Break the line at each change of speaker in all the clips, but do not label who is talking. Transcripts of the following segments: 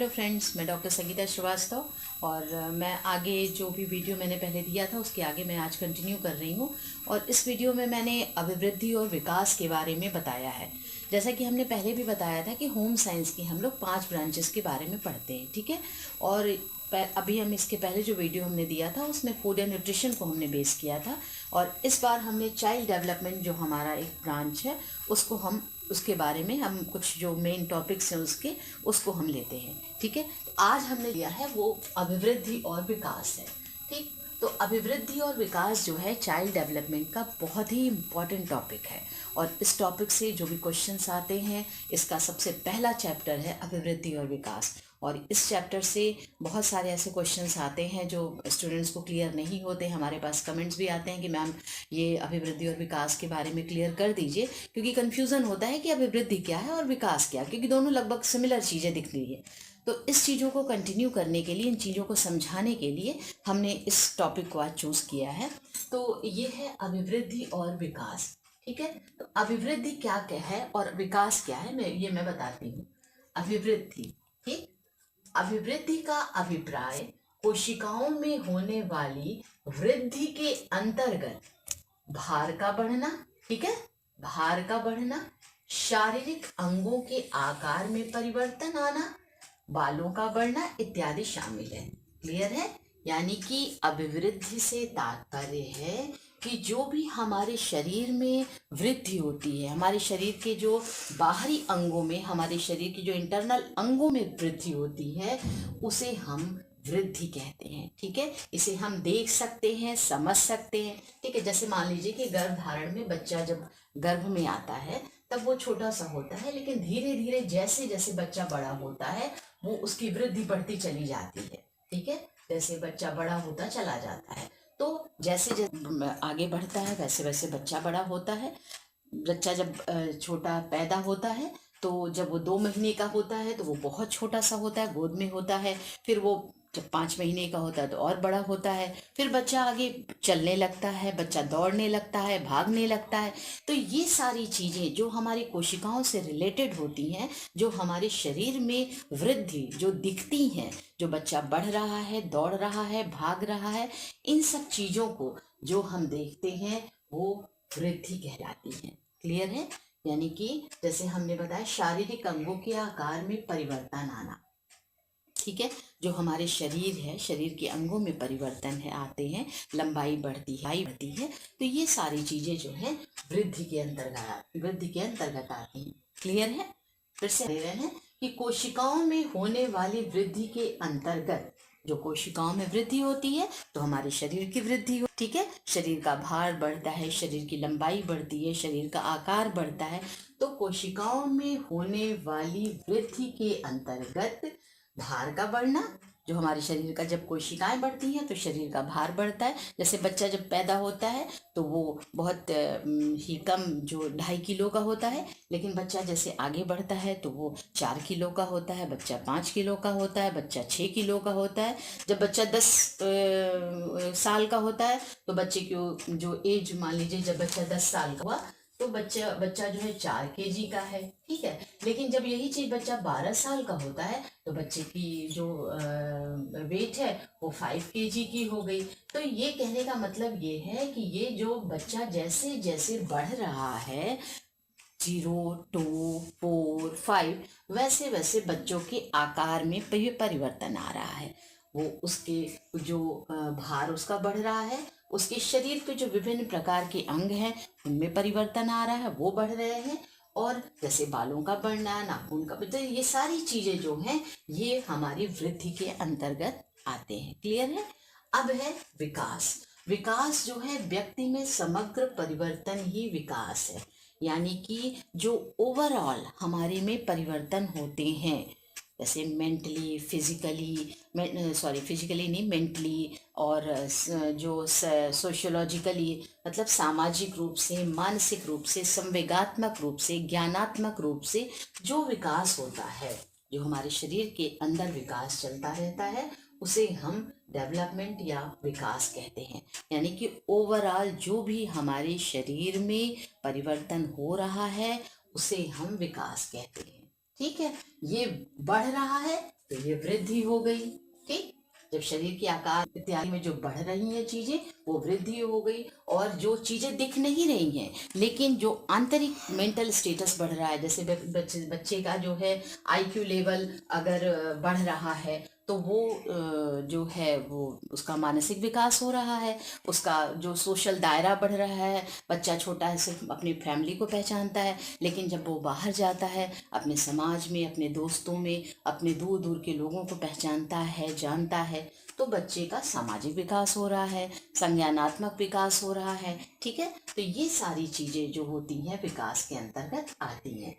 Hello friends, मैं doctor Sangeeta Srivastava और मैं आगे जो भी वीडियो मैंने पहले दिया था उसके आगे मैं आज कंटिन्यू कर रही हूँ। और इस वीडियो में मैंने अभिवृद्धि और विकास के बारे में बताया है। जैसा कि हमने पहले भी बताया था कि होम साइंस की हम लोग 5 ब्रांचेस के बारे में पढ़ते हैं, ठीक है। और अभी हम इसके पहले जो वीडियो हमने दिया था उसमें फूड एंड न्यूट्रिशन को हमने बेस किया था। और इस बार हमने चाइल्ड डेवलपमेंट जो हमारा एक ब्रांच है उसको हम उसके बारे में हम कुछ जो मेन टॉपिक्स हैं उसको हम लेते हैं, ठीक है। तो आज हमने लिया है वो अभिवृद्धि और विकास है, ठीक। तो अभिवृद्धि और विकास जो है चाइल्ड डेवलपमेंट का बहुत ही इम्पॉर्टेंट टॉपिक है। और इस टॉपिक से जो भी क्वेश्चंस आते हैं, इसका सबसे पहला चैप्टर है अभिवृद्धि और विकास। और इस चैप्टर से बहुत सारे ऐसे क्वेश्चंस आते हैं जो स्टूडेंट्स को क्लियर नहीं होते। हमारे पास कमेंट्स भी आते हैं कि मैम ये अभिवृद्धि और विकास के बारे में क्लियर कर दीजिए, क्योंकि कन्फ्यूज़न होता है कि अभिवृद्धि क्या है और विकास क्या है, क्योंकि दोनों लगभग सिमिलर चीज़ें दिख रही है। तो इस चीज़ों को कंटिन्यू करने के लिए, इन चीज़ों को समझाने के लिए हमने इस टॉपिक को आज चूज़ किया है। तो ये है अभिवृद्धि और विकास, ठीक है। तो अभिवृद्धि क्या है और विकास क्या है, मैं बताती हूँ। अभिवृद्धि, ठीक। अभिवृद्धि का अभिप्राय कोशिकाओं में होने वाली वृद्धि के अंतर्गत भार का बढ़ना, ठीक है, भार का बढ़ना, शारीरिक अंगों के आकार में परिवर्तन आना, बालों का बढ़ना इत्यादि शामिल है। क्लियर है। यानी कि अभिवृद्धि से तात्पर्य है कि जो भी हमारे शरीर में वृद्धि होती है, हमारे शरीर के जो बाहरी अंगों में, हमारे शरीर के जो इंटरनल अंगों में वृद्धि होती है, उसे हम वृद्धि कहते हैं, ठीक है। इसे हम देख सकते हैं, समझ सकते हैं, ठीक है। जैसे मान लीजिए कि गर्भधारण में बच्चा जब गर्भ में आता है तब वो छोटा सा होता है, लेकिन धीरे धीरे जैसे जैसे बच्चा बड़ा होता है वो उसकी वृद्धि बढ़ती चली जाती है, ठीक है। जैसे बच्चा बड़ा होता चला जाता है, तो जैसे जैसे आगे बढ़ता है वैसे वैसे बच्चा बड़ा होता है। बच्चा जब छोटा पैदा होता है तो जब वो 2 महीने का होता है तो वो बहुत छोटा सा होता है, गोद में होता है। फिर वो जब 5 महीने का होता है तो और बड़ा होता है। फिर बच्चा आगे चलने लगता है, बच्चा दौड़ने लगता है, भागने लगता है। तो ये सारी चीज़ें जो हमारी कोशिकाओं से रिलेटेड होती हैं, जो हमारे शरीर में वृद्धि जो दिखती हैं, जो बच्चा बढ़ रहा है, दौड़ रहा है, भाग रहा है, इन सब चीज़ों को जो हम देखते हैं वो वृद्धि कहलाती है। क्लियर है। यानी कि जैसे हमने बताया शारीरिक अंगों के आकार में परिवर्तन आना, ठीक है। जो हमारे शरीर है, शरीर के अंगों में परिवर्तन है आते हैं, लंबाई बढ़ती है, तो ये सारी चीजें जो है वृद्धि के अंतर्गत आती हैं। क्लियर है। फिर से दे रहे हैं कि कोशिकाओं में होने वाली वृद्धि के अंतर्गत, जो कोशिकाओं में वृद्धि होती है तो हमारे शरीर की वृद्धि हो, ठीक है। शरीर का भार बढ़ता है, शरीर की लंबाई बढ़ती है, शरीर का आकार बढ़ता है। तो कोशिकाओं में होने वाली वृद्धि के अंतर्गत भार का बढ़ना, जो हमारे शरीर का जब कोशिकाएं बढ़ती हैं तो शरीर का भार बढ़ता है। जैसे बच्चा जब पैदा होता है तो वो बहुत ही कम, जो 2.5 किलो का होता है, लेकिन बच्चा जैसे आगे बढ़ता है तो वो 4 किलो का होता है, बच्चा 5 किलो का होता है, बच्चा 6 किलो का होता है। जब बच्चा 10 साल का होता है तो बच्चे की जो एज, मान लीजिए जब बच्चा 10 साल का हुआ तो बच्चा जो है 4 kg का है, ठीक है। लेकिन जब यही चीज बच्चा 12 साल का होता है तो बच्चे की जो वेट है वो 5 kg की हो गई। तो ये कहने का मतलब ये है कि ये जो बच्चा जैसे जैसे बढ़ रहा है, 0, 2, 4, 5, वैसे वैसे बच्चों के आकार में परिवर्तन आ रहा है। वो उसके जो भार उसका बढ़ रहा है, उसके शरीर के जो विभिन्न प्रकार के अंग हैं उनमें परिवर्तन आ रहा है, वो बढ़ रहे हैं। और जैसे बालों का बढ़ना, नाखून का, तो ये सारी चीजें जो हैं ये हमारी वृद्धि के अंतर्गत आते हैं। क्लियर है। अब है विकास। विकास जो है व्यक्ति में समग्र परिवर्तन ही विकास है। यानी कि जो ओवरऑल हमारे में परिवर्तन होते हैं, जैसे मेंटली, फिजिकली नहीं, मेंटली, और जो सोशियोलॉजिकली, मतलब सामाजिक रूप से, मानसिक रूप से, संवेगात्मक रूप से, ज्ञानात्मक रूप से जो विकास होता है, जो हमारे शरीर के अंदर विकास चलता रहता है, उसे हम डेवलपमेंट या विकास कहते हैं। यानी कि ओवरऑल जो भी हमारे शरीर में परिवर्तन हो रहा है उसे हम विकास कहते हैं, ठीक है। ये बढ़ रहा है तो ये वृद्धि हो गई। ठीक, जब शरीर के आकार इत्यादि में जो बढ़ रही हैं चीजें, वो वृद्धि हो गई। और जो चीजें दिख नहीं रही हैं लेकिन जो आंतरिक मेंटल स्टेटस बढ़ रहा है, जैसे बच्चे का जो है आईक्यू लेवल अगर बढ़ रहा है तो वो जो है वो उसका मानसिक विकास हो रहा है, उसका जो सोशल दायरा बढ़ रहा है। बच्चा छोटा है, सिर्फ अपनी फैमिली को पहचानता है, लेकिन जब वो बाहर जाता है अपने समाज में, अपने दोस्तों में, अपने दूर दूर के लोगों को पहचानता है, जानता है, तो बच्चे का सामाजिक विकास हो रहा है, संज्ञानात्मक विकास हो रहा है। ठीक है, तो ये सारी चीजें जो होती हैं विकास के अंतर्गत आती हैं।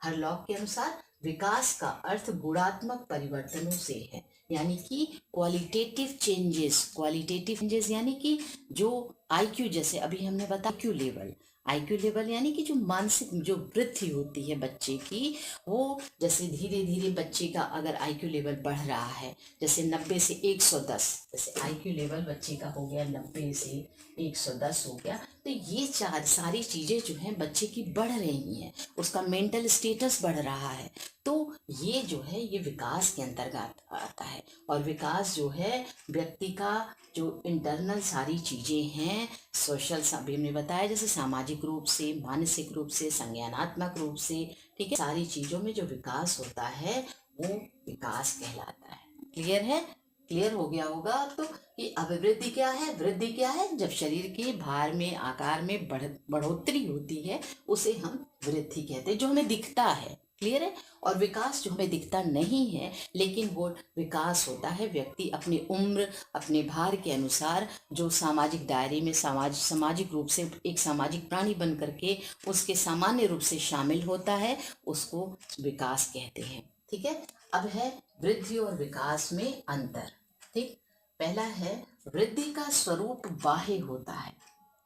हरलॉक के अनुसार विकास का अर्थ गुणात्मक परिवर्तनों से है, यानी कि क्वालिटेटिव चेंजेस यानी कि जो आईक्यू, जैसे अभी हमने बताया आईक्यू लेवल यानी कि जो मानसिक जो वृद्धि होती है बच्चे की, वो जैसे धीरे धीरे बच्चे का अगर आईक्यू लेवल बढ़ रहा है, जैसे 90 से 110, जैसे आईक्यू लेवल बच्चे का हो गया 90 से 110 हो गया, तो ये सारी चीज़ें जो हैं बच्चे की बढ़ रही हैं, उसका मेंटल स्टेटस बढ़ रहा है। तो ये जो है ये विकास के अंतर्गत आता है। और विकास जो है व्यक्ति का जो इंटरनल सारी चीज़ें हैं, सोशल, अभी हमने बताया जैसे सामाजिक रूप से, मानसिक रूप से, संज्ञानात्मक रूप से, ठीक है, सारी चीज़ों में जो विकास होता है वो विकास कहलाता है। क्लियर है? क्लियर हो गया होगा। तो ये अभिवृद्धि क्या है, वृद्धि क्या है? जब शरीर के भार में, आकार में बढ़ोतरी होती है उसे हम वृद्धि कहते हैं, जो हमें दिखता है। क्लियर है? और विकास जो हमें दिखता नहीं है लेकिन वो विकास होता है व्यक्ति अपनी उम्र, अपने भार के अनुसार जो सामाजिक दायरे में, सामाजिक रूप से एक सामाजिक प्राणी बन करके उसके सामान्य रूप से शामिल होता है, उसको विकास कहते हैं। ठीक है, अब है वृद्धि और विकास में अंतर। ठीक, पहला है वृद्धि का स्वरूप बाह्य होता है।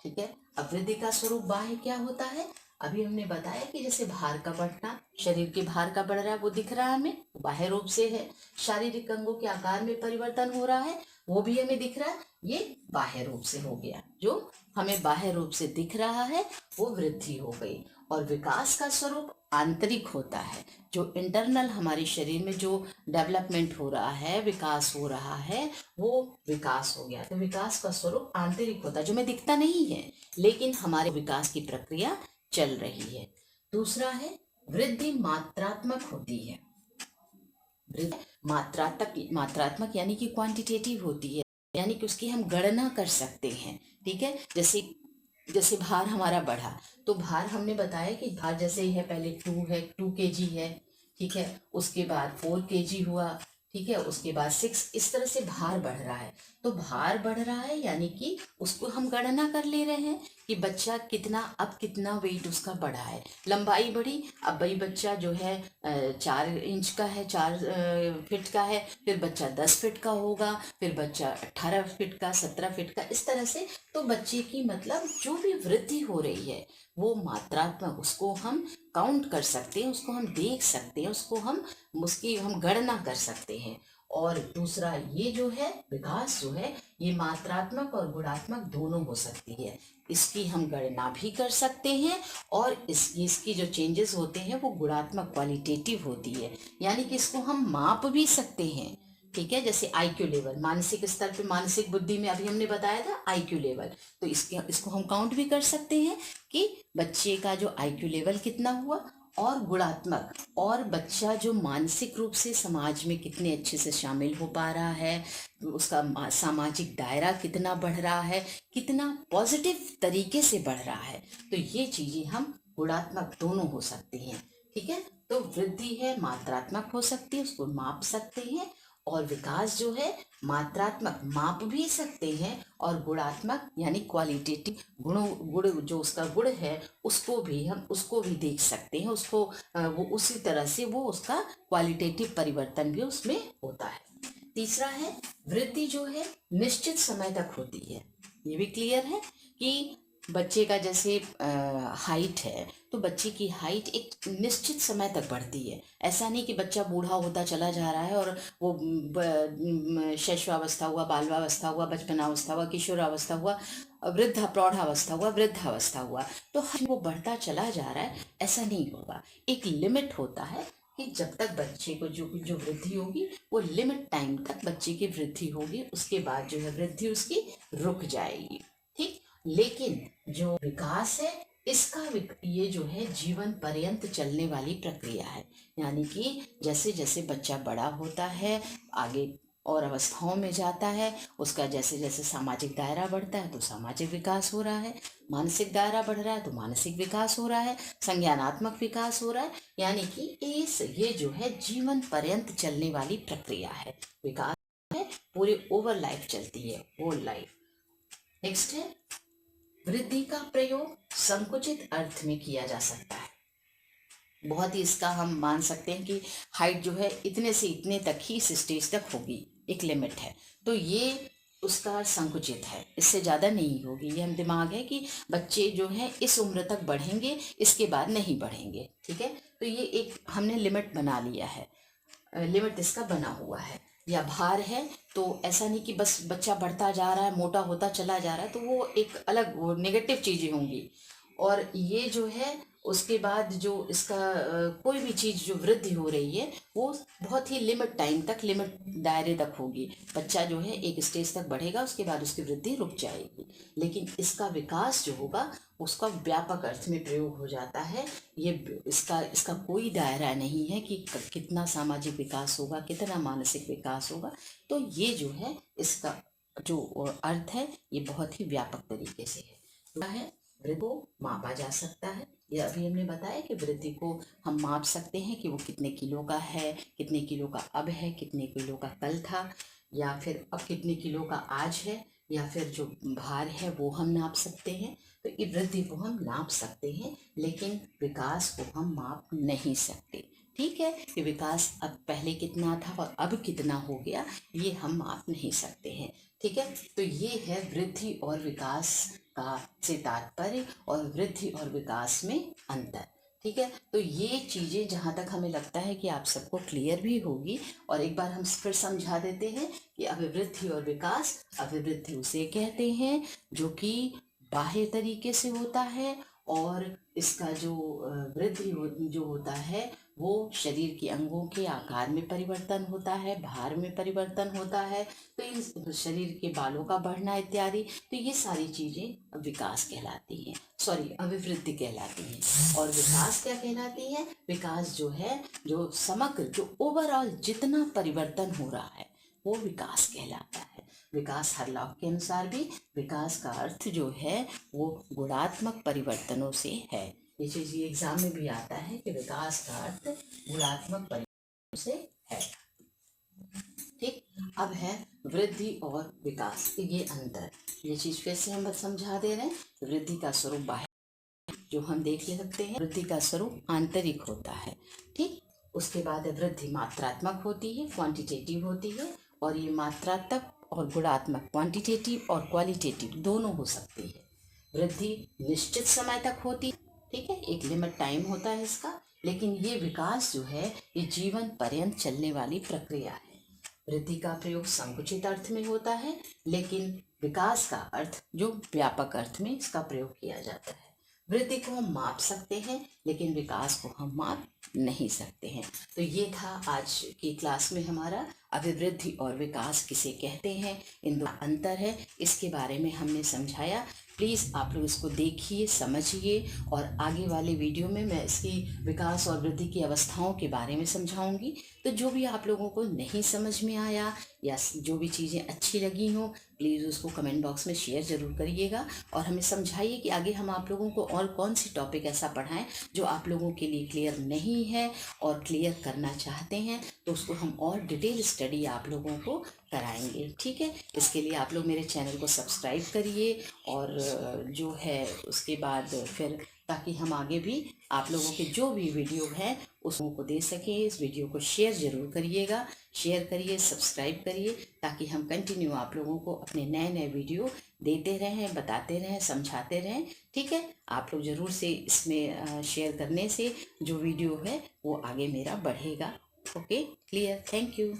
ठीक है, अब वृद्धि का स्वरूप बाह्य क्या होता है? अभी हमने बताया कि जैसे भार का बढ़ना, शरीर के भार का बढ़ रहा है वो दिख रहा है हमें, बाह्य रूप से है। शारीरिक अंगों के आकार में परिवर्तन हो रहा है वो भी हमें दिख रहा है, ये बाह्य रूप से हो गया। जो हमें बाह्य रूप से दिख रहा है वो वृद्धि हो गई। और विकास का स्वरूप आंतरिक होता है, जो इंटरनल हमारे शरीर में जो डेवलपमेंट हो रहा है, विकास हो रहा है, वो विकास हो गया। तो विकास का स्वरूप आंतरिक होता है, जो हमें दिखता नहीं है लेकिन हमारे विकास की प्रक्रिया चल रही है। दूसरा है वृद्धि मात्रात्मक होती है। वृद्धि मात्रात्मक यानी कि क्वांटिटेटिव होती है, यानी कि उसकी हम गणना कर सकते हैं। ठीक है, जैसे भार हमारा बढ़ा तो भार हमने बताया कि भार जैसे ही है, पहले 2 kg है, ठीक है, उसके बाद 4 kg हुआ, ठीक है, उसके बाद 6, इस तरह से भार बढ़ रहा है। तो भार बढ़ रहा है यानी कि उसको हम गणना कर ले रहे हैं कि बच्चा कितना वेट उसका बढ़ा है। लंबाई बढ़ी, अब भाई बच्चा जो है 4 इंच का है, 4 फीट का है, फिर बच्चा 10 फीट का होगा, फिर बच्चा 18 फीट का, 17 फीट का, इस तरह से। तो बच्चे की मतलब जो भी वृद्धि हो रही है वो मात्रात्मक, उसको हम काउंट कर सकते हैं, उसको हम देख सकते हैं, उसकी हम गणना कर सकते हैं। और दूसरा ये जो है विकास जो है ये मात्रात्मक और गुणात्मक दोनों हो सकती है, इसकी हम गणना भी कर सकते हैं और इसकी जो चेंजेस होते हैं वो गुणात्मक, क्वालिटेटिव होती है, यानी कि इसको हम माप भी सकते हैं। ठीक है, जैसे आईक्यू लेवल, मानसिक स्तर पे, मानसिक बुद्धि में अभी हमने बताया था आईक्यू लेवल, तो इसको हम काउंट भी कर सकते हैं कि बच्चे का जो आईक्यू लेवल कितना हुआ। और गुणात्मक, और बच्चा जो मानसिक रूप से समाज में कितने अच्छे से शामिल हो पा रहा है, उसका सामाजिक दायरा कितना बढ़ रहा है, कितना पॉजिटिव तरीके से बढ़ रहा है। तो ये चीजें हम गुणात्मक दोनों हो सकती हैं। ठीक है, तो वृद्धि है मात्रात्मक हो सकती है, उसको माप सकते हैं, और विकास जो है मात्रात्मक, माप भी सकते हैं, और गुणात्मक यानी क्वालिटेटिव, गुण जो उसका गुण है उसको भी देख सकते हैं, वो उसी तरह से वो उसका क्वालिटेटिव परिवर्तन भी उसमें होता है। तीसरा है वृद्धि जो है निश्चित समय तक होती है। ये भी क्लियर है कि बच्चे का जैसे हाइट है तो बच्चे की हाइट एक निश्चित समय तक बढ़ती है। ऐसा नहीं कि बच्चा बूढ़ा होता चला जा रहा है और वो शैशवावस्था हुआ, बाल्यावस्था हुआ, बचपनावस्था हुआ, किशोरावस्था हुआ, प्रौढ़ावस्था हुआ, वृद्धावस्था हुआ, तो वो बढ़ता चला जा रहा है, ऐसा नहीं होगा। एक लिमिट होता है कि जब तक बच्चे को जो वृद्धि होगी वो लिमिट टाइम तक बच्चे की वृद्धि होगी, उसके बाद जो है वृद्धि उसकी रुक जाएगी। ठीक, लेकिन जो विकास है इसका ये जो है जीवन पर्यंत चलने वाली प्रक्रिया है। यानी कि जैसे जैसे बच्चा बड़ा होता है, आगे और अवस्थाओं में जाता है, उसका जैसे जैसे सामाजिक दायरा बढ़ता है तो सामाजिक विकास हो रहा है, मानसिक दायरा बढ़ रहा है तो मानसिक विकास हो रहा है, संज्ञानात्मक विकास हो रहा है। यानी कि ये जो है जीवन पर्यंत चलने वाली प्रक्रिया है। विकास है पूरे ओवर लाइफ चलती है, होल लाइफ। नेक्स्ट है, वृद्धि का प्रयोग संकुचित अर्थ में किया जा सकता है। बहुत ही इसका हम मान सकते हैं कि हाइट जो है इतने से इतने तक ही इस स्टेज तक होगी, एक लिमिट है, तो ये उसका संकुचित है, इससे ज़्यादा नहीं होगी। ये हम दिमाग है कि बच्चे जो हैं इस उम्र तक बढ़ेंगे, इसके बाद नहीं बढ़ेंगे। ठीक है, तो ये एक हमने लिमिट बना लिया है, लिमिट इसका बना हुआ है। या भार है तो ऐसा नहीं कि बस बच्चा बढ़ता जा रहा है, मोटा होता चला जा रहा है, तो वो एक अलग वो नेगेटिव चीज़ें होंगी। और ये जो है उसके बाद जो इसका कोई भी चीज़ जो वृद्धि हो रही है वो बहुत ही लिमिट टाइम तक, लिमिट दायरे तक होगी। बच्चा जो है एक स्टेज तक बढ़ेगा, उसके बाद उसकी वृद्धि रुक जाएगी। लेकिन इसका विकास जो होगा उसका व्यापक अर्थ में प्रयोग हो जाता है। ये इसका कोई दायरा नहीं है कि कितना सामाजिक विकास होगा, कितना मानसिक विकास होगा। तो ये जो है इसका जो अर्थ है ये बहुत ही व्यापक तरीके से है। वृद्धि को मापा जा सकता है। ये अभी हमने बताया कि वृद्धि को हम माप सकते हैं कि वो कितने किलो का है, कितने किलो का अब है, कितने किलो का कल था, या फिर अब कितने किलो का आज है, या फिर जो भार है वो हम नाप सकते हैं। तो ये वृद्धि को हम नाप सकते हैं, लेकिन विकास को हम माप नहीं सकते। ठीक है, कि विकास अब पहले कितना था और अब कितना हो गया, ये हम माप नहीं सकते हैं। ठीक है, तो ये है वृद्धि और विकास का से तात्पर्य और वृद्धि और विकास में अंतर। ठीक है, तो ये चीज़ें जहाँ तक हमें लगता है कि आप सबको क्लियर भी होगी। और एक बार हम फिर समझा देते हैं कि अभिवृद्धि और विकास, अभिवृद्धि उसे कहते हैं जो कि बाह्य तरीके से होता है, और इसका जो वृद्धि जो होता है वो शरीर के अंगों के आकार में परिवर्तन होता है, भार में परिवर्तन होता है, तो इन शरीर के बालों का बढ़ना इत्यादि, तो ये सारी चीज़ें विकास कहलाती हैं, सॉरी अभिवृद्धि कहलाती हैं। और विकास क्या कहलाती है? विकास जो है, जो समग्र, जो ओवरऑल जितना परिवर्तन हो रहा है वो विकास कहलाता है। विकास हरलॉक के अनुसार भी विकास का अर्थ जो है वो गुणात्मक परिवर्तनों से है। ये चीज़ ये एग्जाम में भी आता है कि विकास का अर्थ गुणात्मक परिवर्तनों से है। ठीक, अब है वृद्धि और विकास, ये अंतर। ये चीज़ फिर से हम समझा दे रहे हैं। वृद्धि का स्वरूप बाह्य जो हम देख ले सकते हैं, वृद्धि का स्वरूप आंतरिक होता है। ठीक, उसके बाद वृद्धि मात्रात्मक होती है, क्वांटिटेटिव होती है, और ये मात्रात्मक और गुणात्मक, क्वांटिटेटिव और क्वालिटेटिव दोनों हो सकती है। वृद्धि निश्चित समय तक होती है, ठीक है, एक लिमिट टाइम होता है इसका, लेकिन ये विकास जो है ये जीवन पर्यंत चलने वाली प्रक्रिया है। वृद्धि का प्रयोग संकुचित अर्थ में होता है, लेकिन विकास का अर्थ जो व्यापक अर्थ में इसका प्रयोग किया जाता है। वृद्धि को हम माप सकते हैं, लेकिन विकास को हम माप नहीं सकते हैं। तो ये था आज की क्लास में हमारा, अभिवृद्धि और विकास किसे कहते हैं, इन दो अंतर है, इसके बारे में हमने समझाया। प्लीज़ आप लोग इसको देखिए, समझिए, और आगे वाले वीडियो में मैं इसकी विकास और वृद्धि की अवस्थाओं के बारे में समझाऊंगी। तो जो भी आप लोगों को नहीं समझ में आया या जो भी चीज़ें अच्छी लगी हों, प्लीज़ उसको कमेंट बॉक्स में शेयर ज़रूर करिएगा, और हमें समझाइए कि आगे हम आप लोगों को और कौन सी टॉपिक ऐसा पढ़ाएं जो आप लोगों के लिए क्लियर नहीं है और क्लियर करना चाहते हैं, तो उसको हम और डिटेल स्टडी आप लोगों को कराएंगे। ठीक है, इसके लिए आप लोग मेरे चैनल को सब्सक्राइब करिए, और जो है उसके बाद फिर ताकि हम आगे भी आप लोगों के जो भी वीडियो हैं उसको दे सकें। इस वीडियो को शेयर ज़रूर करिएगा, शेयर करिए, सब्सक्राइब करिए, ताकि हम कंटिन्यू आप लोगों को अपने नए नए वीडियो देते रहें, बताते रहें, समझाते रहें। ठीक है, आप लोग ज़रूर से इसमें शेयर करने से जो वीडियो है वो आगे मेरा बढ़ेगा। Okay, clear, thank you.